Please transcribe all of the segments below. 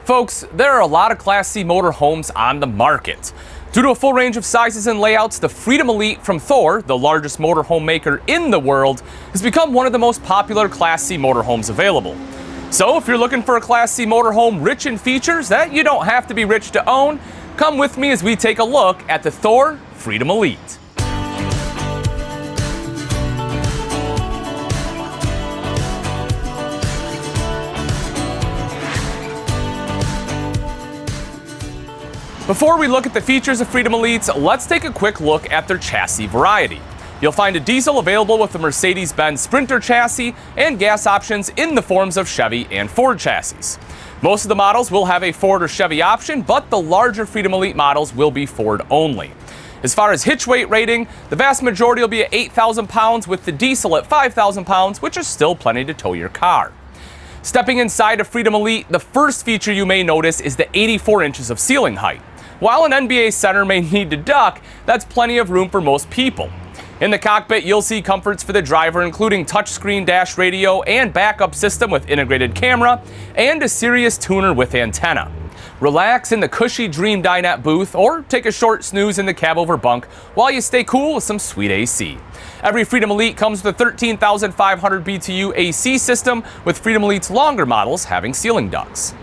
Folks, there are a lot of Class C motorhomes on the market. Due to a full range of sizes and layouts, the Freedom Elite from Thor, the largest motorhome maker in the world, has become one of the most popular Class C motorhomes available. So if you're looking for a Class C motorhome rich in features that you don't have to be rich to own, come with me as we take a look at the Thor Freedom Elite. Before we look at the features of Freedom Elites, let's take a quick look at their chassis variety. You'll find a diesel available with the Mercedes-Benz Sprinter chassis and gas options in the forms of Chevy and Ford chassis. Most of the models will have a Ford or Chevy option, but the larger Freedom Elite models will be Ford only. As far as hitch weight rating, the vast majority will be at 8,000 pounds with the diesel at 5,000 pounds, which is still plenty to tow your car. Stepping inside a Freedom Elite, the first feature you may notice is the 84 inches of ceiling height. While an NBA center may need to duck, that's plenty of room for most people. In the cockpit, you'll see comforts for the driver, including touchscreen dash radio and backup system with integrated camera, and a Sirius tuner with antenna. Relax in the cushy Dream Dinette booth, or take a short snooze in the cab over bunk while you stay cool with some sweet AC. Every Freedom Elite comes with a 13,500 BTU AC system, with Freedom Elite's longer models having ceiling ducts.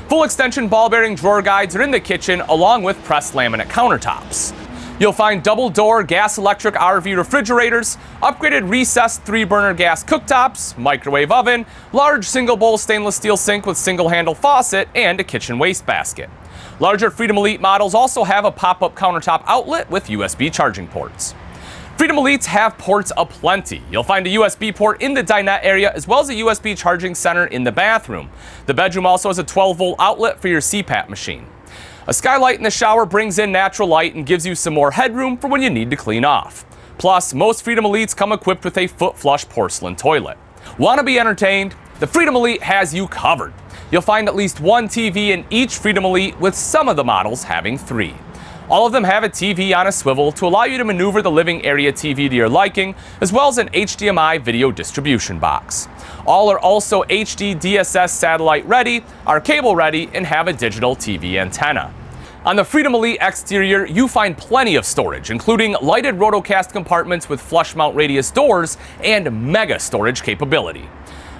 Full extension ball bearing drawer guides are in the kitchen, along with pressed laminate countertops. You'll find double door gas electric RV refrigerators, upgraded recessed 3-burner gas cooktops, microwave oven, large single bowl stainless steel sink with single handle faucet, and a kitchen wastebasket. Larger Freedom Elite models also have a pop-up countertop outlet with USB charging ports. Freedom Elites have ports aplenty. You'll find a USB port in the dinette area, as well as a USB charging center in the bathroom. The bedroom also has a 12-volt outlet for your CPAP machine. A skylight in the shower brings in natural light and gives you some more headroom for when you need to clean off. Plus, most Freedom Elites come equipped with a foot-flush porcelain toilet. Want to be entertained? The Freedom Elite has you covered. You'll find at least one TV in each Freedom Elite, with some of the models having 3. All of them have a TV on a swivel to allow you to maneuver the living area TV to your liking, as well as an HDMI video distribution box. All are also HD DSS satellite ready, are cable ready, and have a digital TV antenna. On the Freedom Elite exterior, you find plenty of storage, including lighted rotocast compartments with flush mount radius doors and mega storage capability.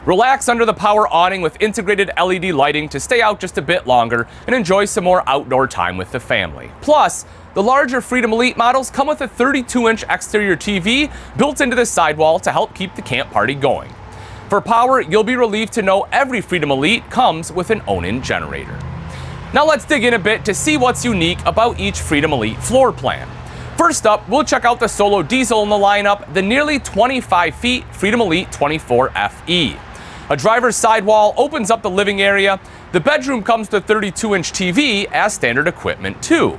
Relax under the power awning with integrated LED lighting to stay out just a bit longer and enjoy some more outdoor time with the family. Plus, the larger Freedom Elite models come with a 32-inch exterior TV built into the sidewall to help keep the camp party going. For power, you'll be relieved to know every Freedom Elite comes with an own-in generator. Now let's dig in a bit to see what's unique about each Freedom Elite floor plan. First up, we'll check out the solo diesel in the lineup, the nearly 25 feet Freedom Elite 24 FE. A driver's sidewall opens up the living area. The bedroom comes with a 32-inch TV as standard equipment too.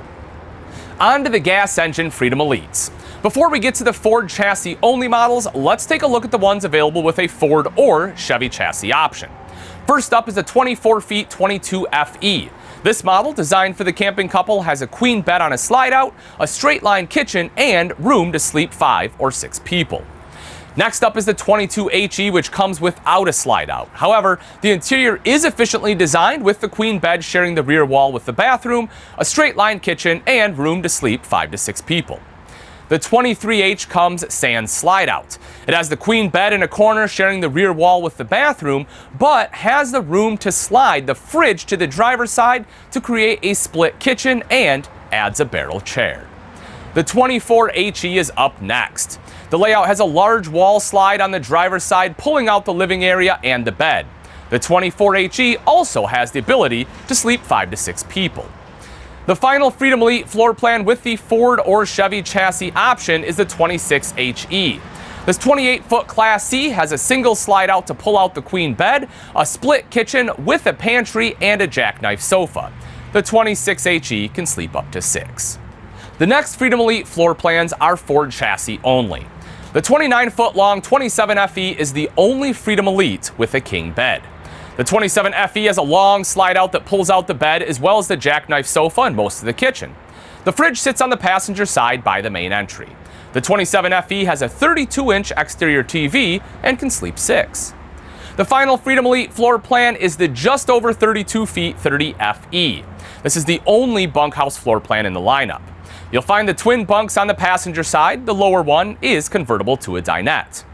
On to the gas engine Freedom Elites. Before we get to the Ford chassis only models, let's take a look at the ones available with a Ford or Chevy chassis option. First up is the 24 feet 22 FE. This model, designed for the camping couple, has a queen bed on a slide out, a straight line kitchen, and room to sleep 5 or 6 people. Next up is the 22HE, which comes without a slide out. However, the interior is efficiently designed, with the queen bed sharing the rear wall with the bathroom, a straight line kitchen, and room to sleep 5 to 6 people. The 23H comes sans slide out. It has the queen bed in a corner sharing the rear wall with the bathroom, but has the room to slide the fridge to the driver's side to create a split kitchen, and adds a barrel chair. The 24HE is up next. The layout has a large wall slide on the driver's side, pulling out the living area and the bed. The 24HE also has the ability to sleep 5 to 6 people. The final Freedom Elite floor plan with the Ford or Chevy chassis option is the 26HE. This 28-foot Class C has a single slide out to pull out the queen bed, a split kitchen with a pantry, and a jackknife sofa. The 26HE can sleep up to 6. The next Freedom Elite floor plans are Ford chassis only. The 29-foot-long 27FE is the only Freedom Elite with a king bed. The 27FE has a long slide-out that pulls out the bed, as well as the jackknife sofa and most of the kitchen. The fridge sits on the passenger side by the main entry. The 27FE has a 32-inch exterior TV and can sleep 6. The final Freedom Elite floor plan is the just over 32 feet 30 FE. This is the only bunkhouse floor plan in the lineup. You'll find the twin bunks on the passenger side. The lower one is convertible to a dinette.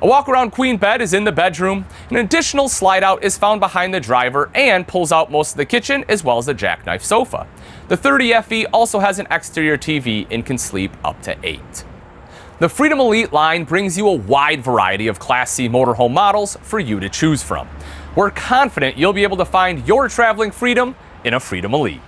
A walk-around queen bed is in the bedroom. An additional slide-out is found behind the driver and pulls out most of the kitchen as well as the jackknife sofa. The 30 FE also has an exterior TV and can sleep up to 8. The Freedom Elite line brings you a wide variety of Class C motorhome models for you to choose from. We're confident you'll be able to find your traveling freedom in a Freedom Elite.